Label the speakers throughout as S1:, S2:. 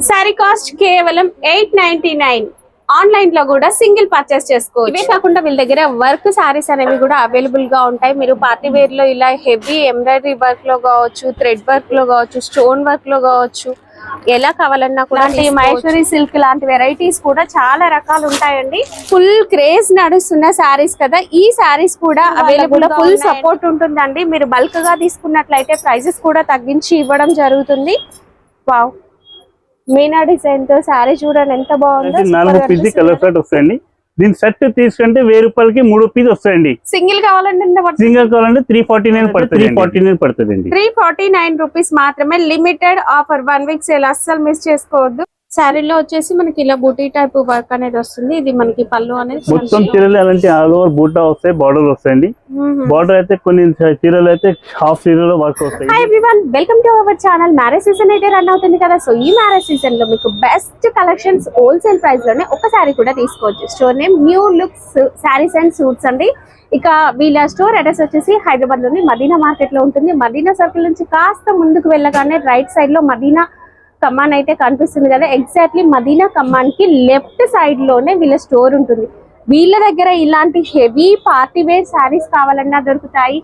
S1: Sorry cost కేవలం 899. Online లో కూడా సింగిల్ పర్చేస్ చేసుకోవచ్చు. ఇవే కాకుండా వీళ్ళ దగ్గర వర్క్ సారీస్ అనేవి కూడా అవైలబుల్ గా ఉంటాయి. మీరు పార్టీ వేర్ లో ఇలా హెవీ ఎంబ్రాయిడరీ వర్క్ లో కావచ్చు, థ్రెడ్ వర్క్ లో కావచ్చు, స్టోన్ వర్క్ లో కావచ్చు, ఎలా కావాలన్నా కూడా మహేశ్వరి సిల్క్ లాంటి వెరైటీస్ కూడా చాలా రకాలు ఉంటాయండి. ఫుల్ క్రేజ్ నడుస్తున్న సారీస్ కదా, ఈ సారీస్ కూడా అవైలబుల్, ఫుల్ సపోర్ట్ ఉంటుందండి. మీరు బల్క్ గా తీసుకున్నట్లయితే ప్రైజెస్ కూడా తగ్గించి ఇవ్వడం జరుగుతుంది. వావ్, మీనా డిజైన్ తో సారీ చూడండి ఎంత బాగుందో.
S2: 4 పీస్ కలర్ సెట్ వస్తాయండి. దీని సెట్ తీసుకుంటే 1000 రూపాయలకి 3 పీస్ వస్తాయండి.
S1: సింగిల్ కావాలంటే
S2: సింగిల్ కావాలంటే 349 పడుతుంది. 349 పడుతుందండి.
S1: 349 రూపీస్ మాత్రమే. లిమిటెడ్ ఆఫర్, 1 వీక్ సేల్, అస్సలు మిస్ చేసుకోవద్దు. శారీలో వచ్చేసి మనకి ఇలా బూటీ టైప్ వర్క్ అనేది వస్తుంది. ఇది మనకి పళ్ళు అనేది
S2: మొత్తం చీరలు అలాంటి ఆల్ ఓవర్ బూటా వస్తాయి, బార్డర్ వస్తాయండి. బార్డర్ అయితే కొన్ని చీరలు అయితే హాఫ్ చీరలో వర్క్ వస్తాయి.
S1: Hi everyone, welcome to our channel. Marriage season అయితే రన్ అవుతుంది కదా, సో ఈ మ్యారేజ్ సీజన్ లో మీకు బెస్ట్ కలెక్షన్స్ హోల్సేల్ ప్రైస్ లోనే ఒక సారీ కూడా తీసుకోవచ్చు. Store name new looks saris and suits అండి. ఇక వీళ్ళ స్టోర్ అడ్రస్ వచ్చేసి హైదరాబాద్ లోని మదీనా మార్కెట్ లో ఉంటుంది. మదీనా సర్కిల్ నుంచి కాస్త ముందుకు వెళ్ళగానే రైట్ సైడ్ లో మదీనా కమాన్ అయితే కనిపిస్తుంది కదా, ఎగ్జాక్ట్లీ మదీనా కమాన్ కి లెఫ్ట్ సైడ్ లోనే వీళ్ళ స్టోర్ ఉంటుంది. వీళ్ళ దగ్గర ఇలాంటి హెవీ పార్టీ వేర్ శారీస్ కావాలన్నా దొరుకుతాయి.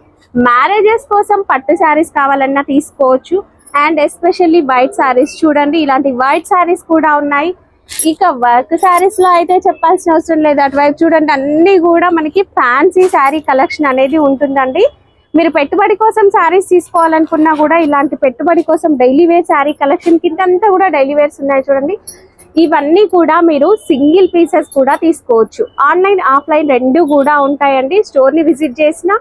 S1: మ్యారేజెస్ కోసం పట్టు శారీస్ కావాలన్నా తీసుకోవచ్చు. అండ్ ఎస్పెషల్లీ వైట్ శారీస్ చూడండి, ఇలాంటి వైట్ శారీస్ కూడా ఉన్నాయి. ఇక వర్క్ శారీస్ లో అయితే చెప్పాల్సిన అవసరం లేదు. అటువైపు చూడండి, అన్ని కూడా మనకి ఫ్యాన్సీ శారీ కలెక్షన్ అనేది ఉంటుందండి. మీరు పెట్టుబడి కోసం శారీస్ తీసుకోవాలనుకున్నా కూడా ఇలాంటి పెట్టుబడి కోసం డైలీ వేర్ శారీ కలెక్షన్ కింద అంతా కూడా డైలీ వేర్స్ ఉన్నాయి చూడండి. ఇవన్నీ కూడా మీరు సింగిల్ పీసెస్ కూడా తీసుకోవచ్చు. ఆన్లైన్ ఆఫ్లైన్ రెండు కూడా ఉంటాయండి. స్టోర్ ని విజిట్ చేసిన,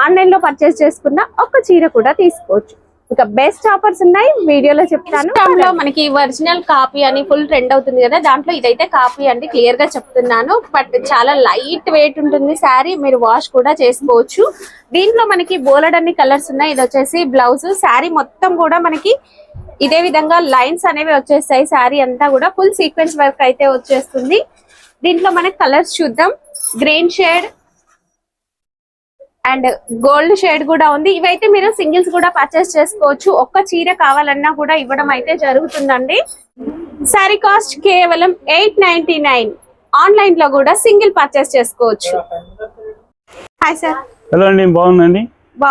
S1: ఆన్లైన్ లో పర్చేస్ చేసుకున్న ఒక చీర కూడా తీసుకోవచ్చు. ఇంకా బెస్ట్ ఆఫర్స్ ఉన్నాయి, వీడియోలో చెప్తాను. మనకి ఒరిజినల్ కాపీ అని ఫుల్ ట్రెండ్ అవుతుంది కదా, దాంట్లో ఇదైతే కాపీ అండి, క్లియర్ గా చెప్తున్నాను. బట్ చాలా లైట్ వెయిట్ ఉంటుంది శారీ, మీరు వాష్ కూడా చేసుకోవచ్చు. దీంట్లో మనకి బోలెడన్ని కలర్స్ ఉన్నాయి. ఇది వచ్చేసి బ్లౌజ్. శారీ మొత్తం కూడా మనకి ఇదే విధంగా లైన్స్ అనేవి వచ్చేస్తాయి. శారీ అంతా కూడా ఫుల్ సీక్వెన్స్ వర్క్ అయితే వచ్చేస్తుంది. దీంట్లో మనకి కలర్స్ చూద్దాం. Green shade and gold shade కూడా ఉంది. ఇవైతే మీరు సింగిల్స్ కూడా పర్చేస్ చేసుకోవచ్చు. ఒక్క చీర కావాలన్నా కూడా ఇవ్వడం అయితే జరుగుతుందండి. సారీ కాస్ట్ కేవలం 899. ఆన్లైన్ లో కూడా సింగిల్ పర్చేస్ చేసుకోవచ్చు. Hi sir.
S2: హలో అండి, బాగుందండి.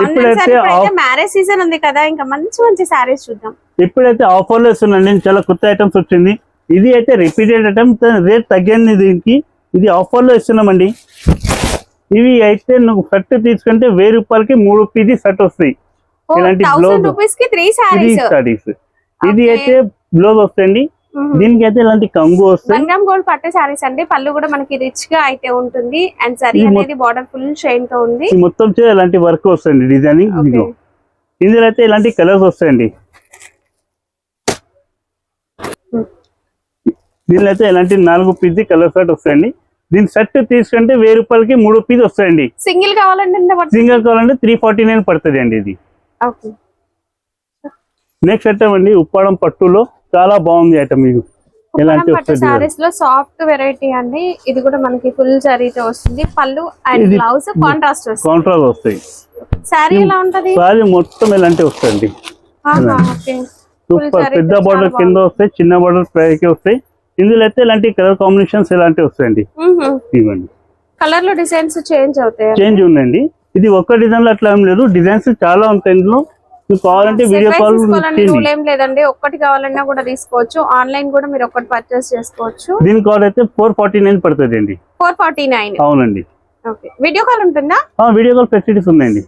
S1: ఇప్పుడైతే మ్యారేజ్ సీజన్ ఉంది కదా, ఇంకా మంచి మంచి సారీస్ చూద్దాం.
S2: ఇప్పుడైతే ఆఫర్లు వస్తుందండి, చాలా కొత్త ఐటమ్స్ వచ్చింది. ఇది అయితే రిపీటెడ్ ఐటమ్, రేట్ తగ్గింది. దీనికి ఇది ఆఫర్లో ఇస్తున్నామండి. ఇవి అయితే నువ్వు సెట్ తీసుకుంటే 1000 రూపాయలకి 3 పీస్ సెట్ వస్తాయి. ఇలాంటి సారీస్. ఇది అయితే బ్లౌజ్ వస్తాయండి. దీనికి అయితే ఇలాంటి కంగు వస్తాయి.
S1: గోల్డ్ పట్టు సారీస్ అండి. పళ్ళు కూడా మనకి రిచ్ గా అయితే ఉంటుంది. అండ్ సరీ అనేది బార్డర్ ఫుల్ షైన్ తో ఉంది.
S2: మొత్తం ఇలాంటి వర్క్ వస్తుంది డిజైనింగ్. ఇందులో అయితే ఇలాంటి కలర్స్ వస్తాయండి. దీనిలో అయితే ఇలాంటి 4 పీస్ కలర్ సెట్ వస్తాయండి. దీని సెట్ తీసుకుంటే 1000 రూపాయలకి 3 పీస్ వస్తాయండి.
S1: సింగిల్ కావాలంటే
S2: 349 పడుతుంది అండి. ఇది నెక్స్ట్ ఐటమ్ అండి, ఉప్పాడం పట్టులో చాలా బాగుంది ఐటమ్. మీకు ఎలాంటి
S1: సారీస్ లో సాఫ్ట్ వెరైటీ అండి. ఇది కూడా మనకి ఫుల్ జరీతో వస్తుంది. పళ్ళు అండ్ బ్లౌజ్ కాంట్రాస్ట్
S2: వస్తాయి.
S1: సారీ ఎలా ఉంటది?
S2: సారీ మొత్తం ఇలాంటి వస్తాయండి. సూపర్ పెద్ద బార్డర్ కింద వస్తాయి, చిన్న బార్డర్ పైకి వస్తాయి. ఇందులో అయితే ఇలాంటి కలర్ కాంబినేషన్స్ ఇలాంటివి వస్తాయండి. ఇవ్వండి,
S1: కలర్ లో డిజైన్స్ చేంజ్
S2: ఉందండి. ఇది ఒక్క డిజైన్ లో అట్లా ఏం లేదు, డిజైన్స్ చాలా ఉంటాయి ఇందులో. కావాలంటే వీడియో కాల్
S1: ఏం లేదండి, ఒక్కటి కావాలన్నా కూడా తీసుకోవచ్చు. ఆన్లైన్ కూడా మీరు ఒక్కటి పర్చేస్ చేసుకోవచ్చు.
S2: దీని కాల్ అయితే 449 పడుతుంది అండి.
S1: 449.
S2: అవునండి.
S1: వీడియో కాల్ ఉంటుందా?
S2: వీడియో కాల్ ఫెసిలిటీస్ ఉన్నాయండి.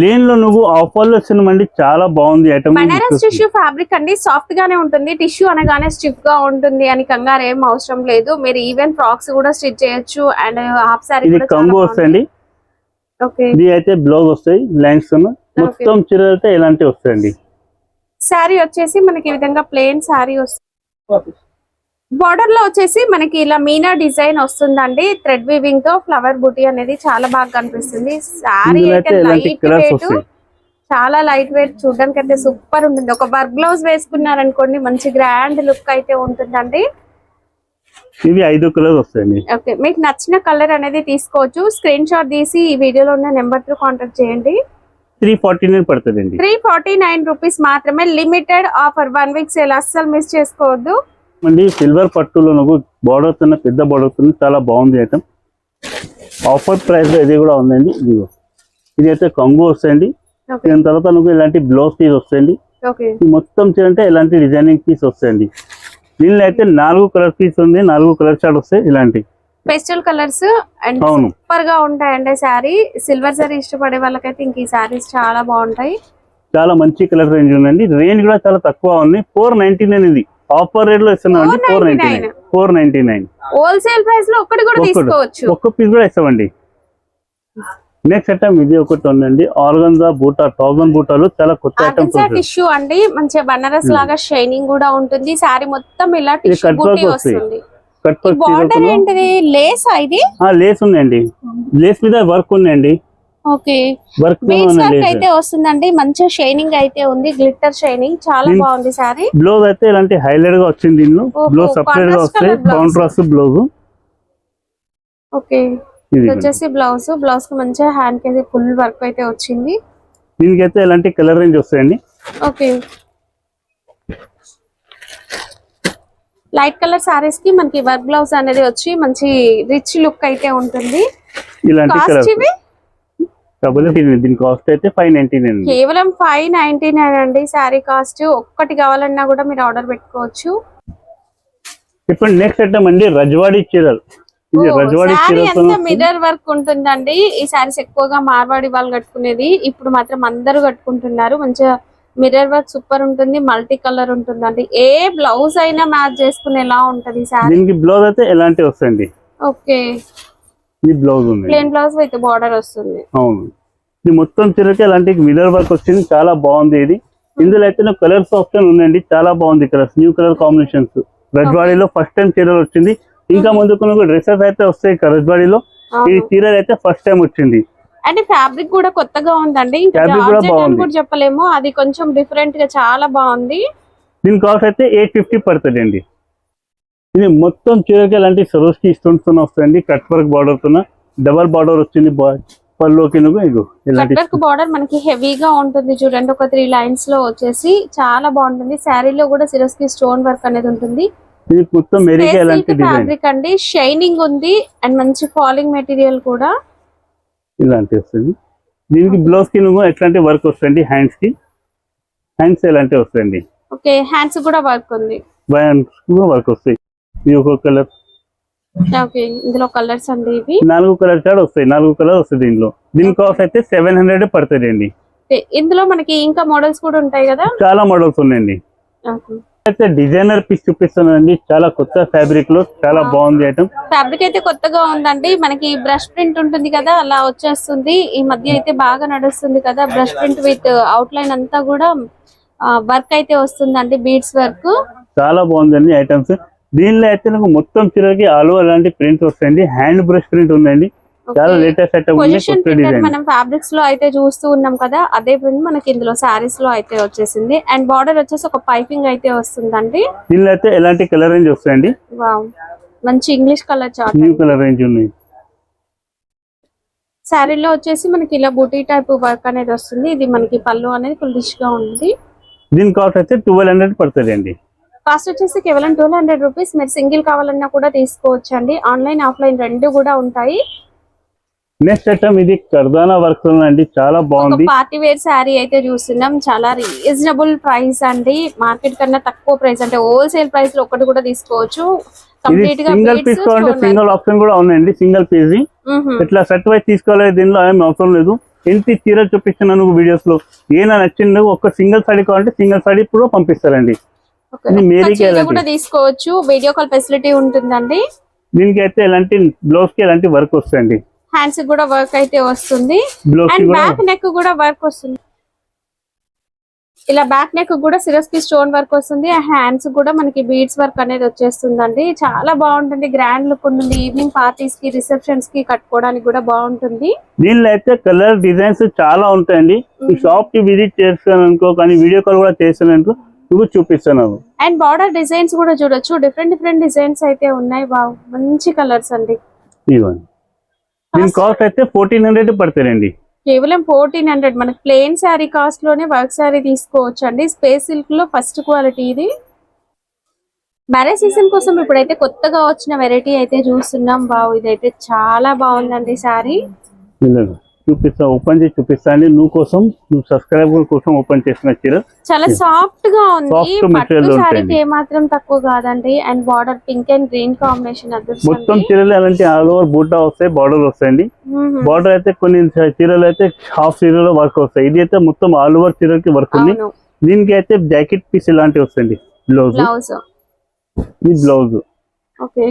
S2: లేన్ లో నువ్వు ఆఫర్ లో వచ్చినామండి, చాలా బాగుంది ఐటమ్.
S1: బనారస్ టిష్యూ ఫ్యాబ్రిక్ అండి, సాఫ్ట్ గానే ఉంటుంది. టిష్యూ అనగానే స్టిఫ్ గా ఉంటుంది అని కంగారు ఏం అవసరం లేదు. మీరు ఈవెన్ ఫ్రాక్స్ కూడా స్టిచ్ చేయొచ్చు. అండ్ హాఫ్ సారీ
S2: ఇది కంబో వస్తాయండి. ఇది అయితే బ్లౌజ్ వస్తాయి లైన్స్. మొత్తం చీర అయితే ఇలాంటివి వస్తాయండి.
S1: సారీ వచ్చేసి మనకి ఈ విధంగా ప్లెయిన్ సారీ వస్తుంది. బార్డర్ లో వచ్చేసి మనకి ఇలా మీనా డిజైన్ వస్తుందండి. థ్రెడ్ వీవింగ్ తో ఫ్లవర్ బూటీ అనేది చాలా బాగా కనిపిస్తుంది. సారీ అయితే లైట్ వెయిట్, చాలా లైట్ వెయిట్, చూడడానికి అయితే సూపర్ ఉంటుంది. ఒక వర్క్ బ్లౌజ్ వేసుకున్నారనుకోండి, మంచి గ్రాండ్ లుక్ అయితే ఉంటుందండి.
S2: ఇవి 5 కలర్స్ వస్తాయండి.
S1: ఓకే, మీకు నచ్చిన కలర్ అనేది తీసుకోవచ్చు. స్క్రీన్ షాట్ తీసి ఈ వీడియోలో ఉన్న నెంబర్ తో కాంటాక్ట్ చేయండి.
S2: 349 పడుతుంది.
S1: 349 రూపీస్ మాత్రమే. లిమిటెడ్ ఆఫర్, 1 వీక్ సేల్, అస్సలు మిస్ చేసుకోవద్దు.
S2: అండి సిల్వర్ పట్టులో నాకు బార్డర్ తో పెద్ద బార్డర్ తో చాలా బాగుంది ఐటమ్. ఆఫర్ ప్రైస్ లో ఇది కూడా ఉందండి. ఇదిగో ఇది అయితే కొంగు వస్తాయండి.
S1: ఓకే
S2: దాని తర్వాత నాకు ఇలాంటి బ్లౌజ్ పీస్ వస్తాయండి.
S1: ఓకే
S2: ఈ మొత్తం చీర అంటే ఇలాంటి డిజైనింగ్ పీస్ వస్తాయండి. దీనిలో అయితే 4 కలర్ పీస్ ఉంది, 4 కలర్ షార్ట్ వస్తాయి ఇలాంటి.
S1: పేస్టల్ కలర్స్ అండ్
S2: అవును.
S1: సూపర్ గా ఉంటాయండి శారీ. సిల్వర్ శారీ ఇష్టపడే వాళ్ళకైతే ఇంక ఈ శారీస్ చాలా బాగుంటాయి.
S2: చాలా మంచి కలర్ రేంజ్ ఉందండి. రేంజ్ కూడా చాలా తక్కువ ఉంది. 499 ఇది ఆఫర్ రేట్ లో ఇస్తున్నామండి. 499
S1: హోల్సేల్ ప్రైస్ లో ఒక్కటి కూడా తీసుకోవచ్చు.
S2: ఒక్క పీస్ కూడా ఇస్తామండి. నెక్స్ట్ ఐటమ్ ఇది ఒకటి ఉందండి. ఆర్గంజా బూటా 1000 బూటాలు చాలా కొత్త ఐటమ్స్.
S1: టిష్యూ అండి, మంచిగా బనారస్ లాగా షైనింగ్ కూడా ఉంటుంది. శారీ మొత్తం ఇలా టిష్యూ బూటీ వస్తుంది. బార్డర్ ఏంటిది? లేస్ ఇది?
S2: లేస్ ఉందండి. లేస్ మీద వర్క్ ఉందండి.
S1: ఓకే బీడ్స్ వర్క్ అయితే వస్తుందండి. మంచిగా షైనింగ్ అయితే ఉంది, గ్లిట్టర్ షైనింగ్. చాలా బాగుంది సారీ.
S2: బ్లౌజ్ అయితే ఇలాంటి హైలైట్ గా వచ్చింది. దీనిలో బ్లౌజ్ సెపరేట్ గా వస్తాయి. Contrast blouse.
S1: ఓకే ఇది వచ్చేసి బ్లౌజ్. బ్లౌజ్ కి మంచిగా హ్యాండ్ కి అయితే ఫుల్ వర్క్ అయితే వచ్చింది.
S2: దీనికి అయితే ఇలాంటి కలర్ రేంజ్ వస్తాయండి.
S1: ఓకే లైట్ కలర్ సారీస్ కి మనకి వర్క్ బ్లౌజ్ అనేది వచ్చి మంచి రిచ్ లుక్ అయితే ఉంటుంది.
S2: ఇలాంటి కలర్ దీని కాస్ట్ అయితే 599.
S1: కేవలం 599 అండి సారీ కాస్ట్. ఒక్కటి కావాలన్నా కూడా మీరు ఆర్డర్ పెట్టుకోవచ్చు.
S2: ఇప్పుడు నెక్స్ట్ ఐటమ్ అండి రజవాడి చీరలు. ఇది రజవాడి చీరలు
S1: మిర్రర్ వర్క్ ఉంటుందండి. ఈ సారీస్ ఎక్కువగా మార్వాడి వాళ్ళు కట్టుకునేది. ఇప్పుడు మాత్రం అందరూ కట్టుకుంటున్నారు. మంచిగా మిర్రర్ వర్క్ సూపర్ ఉంటుంది. మల్టీ కలర్ ఉంటుందండి. ఏ బ్లౌజ్ అయినా మ్యాచ్ చేసుకునేలా ఉంటది సారీ.
S2: దీనికి బ్లౌజ్ అయితే ఎలాంటి వస్తుంది?
S1: ఓకే
S2: ఇది బ్లౌజ్ ఉంది,
S1: ప్లెయిన్ బ్లౌజ్ విత్ బార్డర్ వస్తుంది.
S2: అవును. ఇది మొత్తం చీరకి అలాంటి మిర్రర్ వర్క్ వచ్చింది. చాలా బాగుంది ఇది. ఇందులో అయితే కలర్స్ ఆప్షన్ ఉందండి. చాలా బాగుంది కలర్స్, న్యూ కలర్ కాంబినేషన్స్. రజవాడీలో ఫస్ట్ టైం చీరలు వచ్చింది. ఇంకా ముందుకు డ్రెస్సెస్ అయితే వస్తాయి రజవాడీలో. ఈ చీరలు అయితే ఫస్ట్ టైం వచ్చింది.
S1: అంటే ఫ్యాబ్రిక్ కూడా కొత్తగా ఉందండి. కూడా చెప్పలేము, అది కొంచెం డిఫరెంట్ గా చాలా బాగుంది.
S2: దీని కాస్ట్ అయితే 850 పడుతుంది అండి. ఇది మొత్తం చీరకి ఇలాంటి సరోస్కి స్టోన్స్ వస్తాయండి. కట్ వర్క్ బార్డర్ తో డబల్ బార్డర్ వచ్చింది. పల్లోకి
S1: బార్డర్ మనకి హెవీగా ఉంటుంది చూడండి. ఒక 3 లైన్స్ లో వచ్చేసి చాలా బాగుంటుంది. శారీలో కూడా సిరోస్కి స్టోన్ వర్క్ అనేది ఉంటుంది.
S2: ఇది మొత్తం
S1: ఫ్యాబ్రిక్ అండి, షైనింగ్ ఉంది అండ్ మంచి ఫాలింగ్ మెటీరియల్ కూడా
S2: ఇలాంటి వస్తుంది. దీనికి బ్లౌజ్ కి ఎట్లాంటి వర్క్ వస్తుంది. హ్యాండ్స్ ఎలాంటి వస్తాయండి.
S1: ఓకే హ్యాండ్స్ కూడా వర్క్ ఉంది.
S2: వర్క్ వస్తాయి. ఇది ఒక కలర్.
S1: ఓకే ఇందులో కలర్స్ అండి. ఇవి
S2: 4 కలర్ చార్ట్ వస్తాయి. 4 కలర్ వస్తాయి దీనిలో. దీని కాస్ట్ అయితే 700 పడుతుంది అండి.
S1: ఇందులో మనకి ఇంకా మోడల్స్ కూడా ఉంటాయి కదా.
S2: చాలా మోడల్స్ ఉన్నాయండి. అయితే డిజైనర్ పీస్ చూపిస్తున్నానండి. చాలా కొత్త ఫ్యాబ్రిక్ లో చాలా బాగుంది ఐటమ్.
S1: ఫ్యాబ్రిక్ అయితే కొత్తగా ఉందండి. మనకి బ్రష్ ప్రింట్ ఉంటుంది కదా, అలా వచ్చేస్తుంది. ఈ మధ్య అయితే బాగా నడుస్తుంది కదా brush print with out line అంతా కూడా వర్క్ అయితే వస్తుందండి. బీడ్స్ వర్క్
S2: చాలా బాగుందండి ఐటమ్స్. దీనిలో అయితే నాకు మొత్తం చీరకి ఆల్ ఓవర్ అలాంటి ప్రింట్స్ వస్తాయండి. హ్యాండ్ బ్రష్ ప్రింట్ ఉందండి. చాలా లేటెస్ట్ ఐటమ్.
S1: మనం ఫ్యాబ్రిక్స్ లో అయితే చూస్తూ ఉన్నాం కదా, అదే ప్రింట్ మనకి ఇందులో సారీస్ లో అయితే వచ్చేసింది. అండ్ బార్డర్ వచ్చేసి ఒక పైపింగ్ అయితే వస్తుందండి.
S2: దీనిలో అయితే ఎలాంటి కలర్ రేంజ్ వస్తాయండి.
S1: వావ్ మంచి English colour chart,
S2: new colour range ఉంది.
S1: శారీలో వచ్చేసి మనకి ఇలా బూటీ టైప్ వర్క్ అనేది వస్తుంది. ఇది మనకి పళ్ళు అనేది ఫుల్ రిచ్ గా ఉంది.
S2: దీని కాస్ట్ అయితే 1200 పడుతుంది అండి.
S1: కాస్ట్ వచ్చేసి కేవలం 200 రూపీస్. మీరు సింగిల్ కావాలన్నా కూడా తీసుకోవచ్చు అండి. ఆన్లైన్ ఆఫ్లైన్ రెండు కూడా ఉంటాయి.
S2: నెక్స్ట్ ఐటమ్ ఇది కర్దానా వర్క్ అండి. చాలా బాగుంది.
S1: పార్టీ వేర్ శారీ అయితే చూస్తున్నాం. చాలా రీజనబుల్ ప్రైస్ అండి. మార్కెట్ కన్నా తక్కువ ప్రైస్, అంటే హోల్సేల్ ప్రైస్ లో ఒకటి కూడా తీసుకోవచ్చు. కంప్లీట్ గా
S2: సింగిల్ పీస్ కావాలంటే సింగిల్ ఆప్షన్ కూడా ఉన్నాయండి. సింగిల్ పీస్ ఇట్లా సెట్ వైజ్ తీసుకోవాలి. దీనిలో ఏమి అవసరం లేదు. ఎంత చీర చూపిస్తున్నాను వీడియోస్ లో. ఏనా నచ్చిందో ఒక సింగిల్ సారీ కావాలంటే సింగిల్ సారీ కూడా పంపిస్తారండి.
S1: కూడా తీసుకోవచ్చు. వీడియో కాల్ ఫెసిలిటీ ఉంటుందండి.
S2: దీనికి అయితే ఎలాంటి బ్లౌజ్ కి ఎలాంటి వర్క్ వస్తాయండి.
S1: హ్యాండ్స్ కూడా వర్క్ అయితే వస్తుంది. అండ్ బ్యాక్ నెక్ కూడా వర్క్ వస్తుంది. ఇలా బ్యాక్ నెక్ కూడా సిరోస్కి స్టోన్ వర్క్ వస్తుంది. హ్యాండ్స్ కూడా మనకి బీడ్స్ వర్క్ అనేది వచ్చేస్తుందండి. చాలా బాగుంటుంది. గ్రాండ్ లుక్ ఉంటుంది. ఈవినింగ్ పార్టీస్ కి రిసెప్షన్స్ కి కట్టుకోవడానికి కూడా బాగుంటుంది.
S2: దీనిలో అయితే కలర్ డిజైన్స్ చాలా ఉంటాయండి. షాప్ కి విజిట్ చేస్తాను అనుకో, కానీ వీడియో కాల్ కూడా చేస్తాను అనుకో చూపిస్తాను.
S1: అండ్ బార్డర్ డిజైన్స్ కూడా చూడొచ్చు. డిఫరెంట్ డిజైన్స్ అయితే ఉన్నాయి. వావ్ మంచి కలర్స్ అండి.
S2: దీని కాస్ట్ అయితే 1400 పడతాయండి.
S1: కేవలం 1400. మనకి ప్లెయిన్ శారీ కాస్ట్ లోనే వర్క్ శారీ తీసుకోవచ్చు అండి. స్పేస్ సిల్క్ లో ఫస్ట్ క్వాలిటీ ఇది. మ్యారేజ్ సీజన్ కోసం ఇప్పుడైతే కొత్తగా వచ్చిన వెరైటీ అయితే చూస్తున్నాం. బావు ఇదైతే చాలా బాగుందండి సారీ.
S2: చూపిస్తా, ఓపెన్ చేసి చూపిస్తా అండి. నువ్వు సబ్స్క్రైబర్ కోసం ఓపెన్ చేసిన చీర
S1: చాలా సాఫ్ట్ గా ఉంది.
S2: Soft material
S1: పట్టు సారీకి
S2: ఉంటాయండి.
S1: ఏమాత్రం తక్కువ కాదండి. And border pink and green combination
S2: మొత్తం చీరలు అలాంటి ఆల్ ఓవర్ బూటా వస్తాయి, బార్డర్ వస్తాయండి. బార్డర్ అయితే కొన్ని చీరలు అయితే హాఫ్ చీరలో వర్క్ వస్తాయి. ఇది అయితే మొత్తం ఆల్ ఓవర్ చీరకి వర్క్ ఉంది. దీనికి అయితే జాకెట్ పీస్ ఇలాంటివి వస్తాయండి. బ్లౌజ్ ఇది బ్లౌజ్.
S1: ఓకే,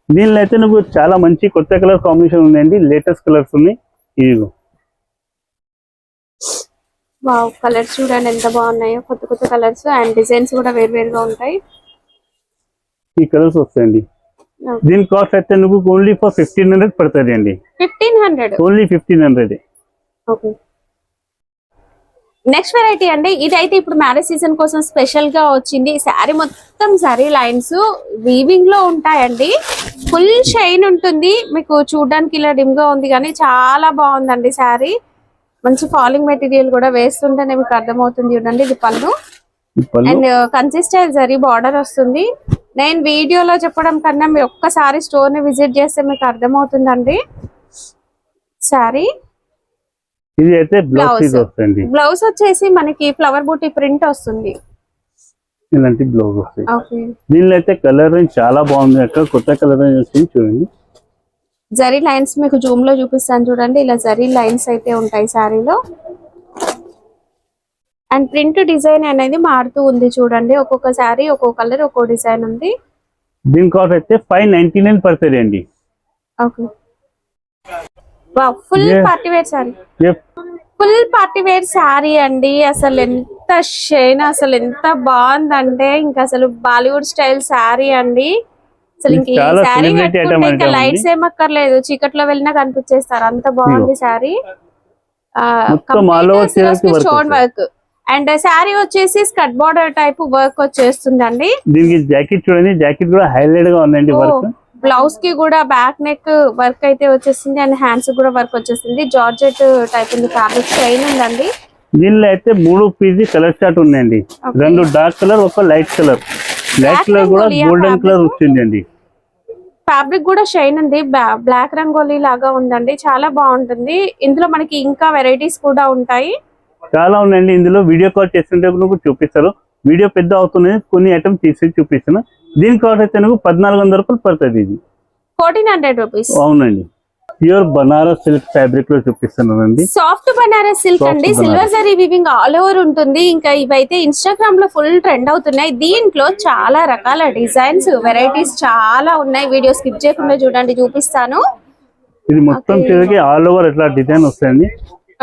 S2: దీనిలో అయితే నువ్వు చాలా మంచి కొత్త కలర్ కాంబినేషన్ ఉందండి. లేటెస్ట్ కలర్స్ ఉన్నాయి. ఇదిగో
S1: వావ్, కలర్స్ చూడండి ఎంత బాగున్నాయో. కొత్త కొత్త కలర్స్ అండ్ డిజైన్స్ కూడా వేరువేరుగా ఉంటాయి.
S2: ఈ కలర్స్ వస్తాయండి. దీని కాస్ట్ అయితే నువ్వు ఓన్లీ ఫర్ 1500 పడుతుంది అండి.
S1: 1500
S2: ఓన్లీ 1500.
S1: ఓకే, నెక్స్ట్ వెరైటీ అండి. ఇదైతే ఇప్పుడు మ్యారేజ్ సీజన్ కోసం స్పెషల్ గా వచ్చింది. శారీ మొత్తం జరీ లైన్స్ వీవింగ్ లో ఉంటాయండి. ఫుల్ షైన్ ఉంటుంది. మీకు చూడడానికి ఇలా డిమ్ గా ఉంది కానీ చాలా బాగుందండి శారీ. మంచి ఫాలింగ్ మెటీరియల్ కూడా వేస్తుంటేనే మీకు అర్థమవుతుంది. చూడండి, ఇది పళ్ళు అండ్ కన్సిస్టెంట్ జరీ బార్డర్ వస్తుంది. నేను వీడియోలో చెప్పడం కన్నా మీరు ఒక్కసారి స్టోర్ ని విజిట్ చేస్తే మీకు అర్థమవుతుందండి. శారీ
S2: ఇది అయితే బ్లౌజ్ వస్తుంది.
S1: బ్లౌజ్ వచ్చేసి మనకి ఫ్లవర్ బూటీ ప్రింట్ వస్తుంది.
S2: ఇలాంటి బ్లౌజ్ వస్తుంది.
S1: ఓకే,
S2: దీనిలో అయితే కలర్ చాలా బాగుంది. అక్కడ కొత్త కలర్ వచ్చింది చూడండి.
S1: జరీ లైన్స్ మీకు జూమ్ లో చూపిస్తాను చూడండి. ఇలా జరీ లైన్స్ అయితే ఉంటాయి శారీలో. అండ్ ప్రింట్ డిజైన్ అనేది మారుతూ ఉంది చూడండి. ఒక్కొక్క శారీ ఒక్కొక్క కలర్ ఒక్కో డిజైన్ ఉంది.
S2: దీని కాస్ట్ అయితే 599 పడుతుంది అండి.
S1: Okay, wow, full party wear sari. Full party wear sari అండి. అసలు ఎంత షైన్, అసలు ఎంత బాగుందంటే ఇంకా అసలు బాలీవుడ్ స్టైల్ శారీ అండి. అసలు ఇంక ఈ శారీ కట్టుకుంటే ఇంకా లైట్స్ ఏమక్కర్లేదు, చీకట్లో వెళ్ళినా కనిపించేస్తారు. అంత బాగుంది sari. Stone work and sari వచ్చేసి స్కర్ట్ బార్డర్ టైప్ వర్క్ వచ్చేస్తుందండి.
S2: దీనికి జాకెట్ చూడండి, జాకెట్ కూడా హైలైట్ గా ఉందండి. వర్క్
S1: బ్లౌజ్ కి కూడా బ్యాక్ నెక్ వర్క్ అయితే వచ్చేసింది అండ్ హ్యాండ్స్ కూడా వర్క్ వచ్చేసింది. జార్జెట్ టైప్ ఉంది, ఫ్యాబ్రిక్ షైన్ ఉందండి.
S2: దీనిలో అయితే 3 పీజీ కలర్ చార్ట్ ఉన్నాయండి. 2 డార్క్ కలర్, ఒక లైట్ కలర్. లైట్ కలర్ కూడా గోల్డెన్ కలర్ వచ్చిందండి.
S1: ఫ్యాబ్రిక్ కూడా షైన్ ఉంది. బ్లాక్ రంగోలీ లాగా ఉందండి. చాలా బాగుంటుంది. ఇందులో మనకి ఇంకా వెరైటీస్ కూడా ఉంటాయి.
S2: చాలా ఉన్నాయండి. ఇందులో వీడియో కాల్ చేస్తుంటే నువ్వు చూపిస్తారు. వీడియో పెద్ద అవుతుంది, కొన్ని ఐటమ్ తీసి చూపిస్తాను. దీని కాస్ట్ అయితే నువ్వు 1400 రూపాయలు పడుతుంది. ఇది
S1: 1400 రూపీస్.
S2: అవునండి, ప్యూర్ బనారస్ సిల్క్ ఫ్యాబ్రిక్ లో చూపిస్తున్నానండి.
S1: సాఫ్ట్ బనారస్ సిల్క్ అండి. Silver zari weaving all over ఉంటుంది. ఇంకా ఇవైతే ఇన్స్టాగ్రామ్ లో ఫుల్ ట్రెండ్ అవుతున్నాయి. దీంట్లో చాలా రకాల డిజైన్స్ వెరైటీస్ చాలా ఉన్నాయి. వీడియో స్కిప్ చేయకుండా చూడండి, చూపిస్తాను.
S2: ఇది మొత్తం చీరకి ఆల్ ఓవర్ ఇట్లా డిజైన్ వస్తాయండి.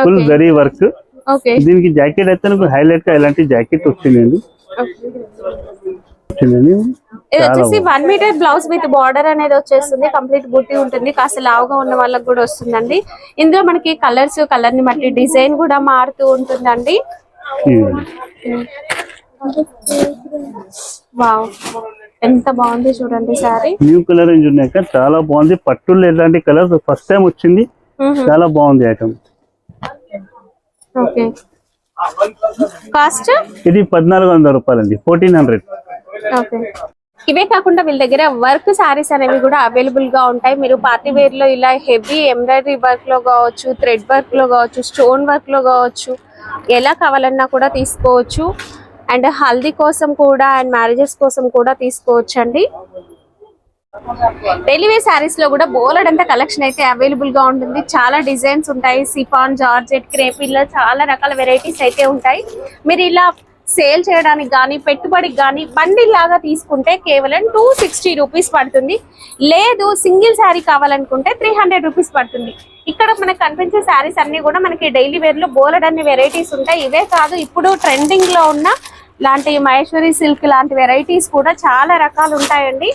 S2: Full zari work.
S1: ఓకే,
S2: దీనికి జాకెట్ అయితే నాకు హైలైట్ గా ఇలాంటి జాకెట్ వచ్చిందండి.
S1: ఇది వచ్చేసి 1 మీటర్ బ్లౌజ్ విత్ బార్డర్ అనేది వచ్చేస్తుంది. కంప్లీట్ బుట్టి ఉంటుంది. కాస్త లావుగా ఉన్న వాళ్ళకి కూడా వస్తుందండి. ఇందులో మనకి కలర్స్, కలర్ ని బట్టి డిజైన్ కూడా మారుతూ ఉంటుందండి. వావ్, ఎంత బాగుంది చూడండి సారీ.
S2: న్యూ కలర్ రేంజ్ ఉన్నాయి, చాలా బాగుంది. పట్టులో ఇలాంటి కలర్స్ ఫస్ట్ టైం వచ్చింది. చాలా బాగుంది ఐటమ్.
S1: ఓకే, కాస్ట్
S2: ఇది 1400 రూపాయలు అండి. 1400.
S1: ఓకే, ఇవే కాకుండా వీళ్ళ దగ్గర వర్క్ సారీస్ అనేవి కూడా అవైలబుల్ గా ఉంటాయి. మీరు పార్టీ వేర్ లో ఇలా హెవీ ఎంబ్రాయిడరీ వర్క్ లో కావచ్చు, థ్రెడ్ వర్క్ లో కావచ్చు, స్టోన్ వర్క్ లో కావచ్చు, ఎలా కావాలన్నా కూడా తీసుకోవచ్చు. అండ్ హల్దీ కోసం కూడా అండ్ మ్యారేజెస్ కోసం కూడా తీసుకోవచ్చు అండి. డైలీ వేర్ సారీస్ లో కూడా బోలెడంత కలెక్షన్ అయితే అవైలబుల్ గా ఉంటుంది. చాలా డిజైన్స్ ఉంటాయి. సిఫాన్, జార్జెట్, క్రేప్, ఇలా చాలా రకాల వెరైటీస్ అయితే ఉంటాయి. మీరు ఇలా సేల్ చేయడానికి కానీ పెట్టుబడికి కానీ బండిల్ లాగా తీసుకుంటే కేవలం 260 రూపీస్ పడుతుంది. లేదు సింగిల్ శారీ కావాలనుకుంటే 300 రూపీస్ పడుతుంది. ఇక్కడ మనకు కనిపించే శారీస్ అన్ని కూడా మనకి డైలీ వేర్ లో బోలెడన్ని వెరైటీస్ ఉంటాయి. ఇవే కాదు, ఇప్పుడు ట్రెండింగ్ లో ఉన్న లాంటి మహేశ్వరి సిల్క్ లాంటి వెరైటీస్ కూడా చాలా రకాలు ఉంటాయండి.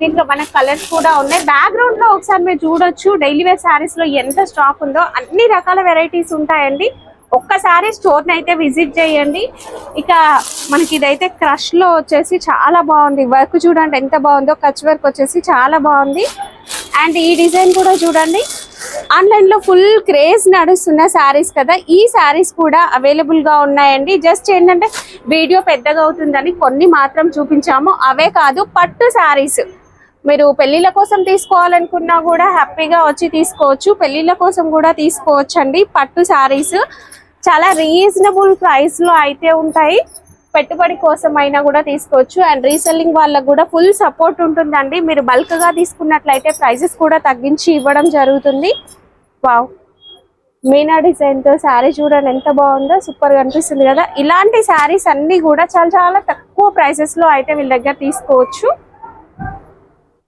S1: దీంట్లో మనకు కలర్స్ కూడా ఉన్నాయి. బ్యాక్గ్రౌండ్ లో ఒకసారి మీరు చూడొచ్చు డైలీ వేర్ శారీస్ లో ఎంత స్టాక్ ఉందో. అన్ని రకాల వెరైటీస్ ఉంటాయండి. ఒక్కసారి స్టోర్ ని అయితే విజిట్ చేయండి. ఇక మనకి ఇదైతే క్రష్ లో వచ్చేసి చాలా బాగుంది. వర్క్ చూడండి ఎంత బాగుందో. కచ్ వర్క్ వచ్చేసి చాలా బాగుంది. అండ్ ఈ డిజైన్ కూడా చూడండి ఆన్లైన్ లో ఫుల్ క్రేజ్ నడుస్తున్న శారీస్ కదా, ఈ శారీస్ కూడా అవైలబుల్ గా ఉన్నాయండి. జస్ట్ ఏంటంటే వీడియో పెద్దగా అవుతుందని కొన్ని మాత్రం చూపించాము. అవే కాదు, పట్టు శారీస్ మీరు పెళ్లిళ్ళ కోసం తీసుకోవాలనుకున్నా కూడా హ్యాపీగా వచ్చి తీసుకోవచ్చు. పెళ్లిళ్ళ కోసం కూడా తీసుకోవచ్చు అండి. పట్టు శారీస్ చాలా రీజనబుల్ ప్రైస్ లో అయితే ఉంటాయి. పెట్టుబడి కోసం అయినా కూడా తీసుకోవచ్చు. అండ్ రీసెల్లింగ్ వాళ్ళకు కూడా ఫుల్ సపోర్ట్ ఉంటుందండి. మీరు బల్క్ గా తీసుకున్నట్లయితే ప్రైసెస్ కూడా తగ్గించి ఇవ్వడం జరుగుతుంది. వావ్, మీనా డిజైన్ తో శారీ చూడండి ఎంత బాగుందో, సూపర్ గా అనిపిస్తుంది కదా. ఇలాంటి శారీస్ అన్ని కూడా చాలా చాలా తక్కువ ప్రైసెస్ లో అయితే వీళ్ళ దగ్గర తీసుకోవచ్చు.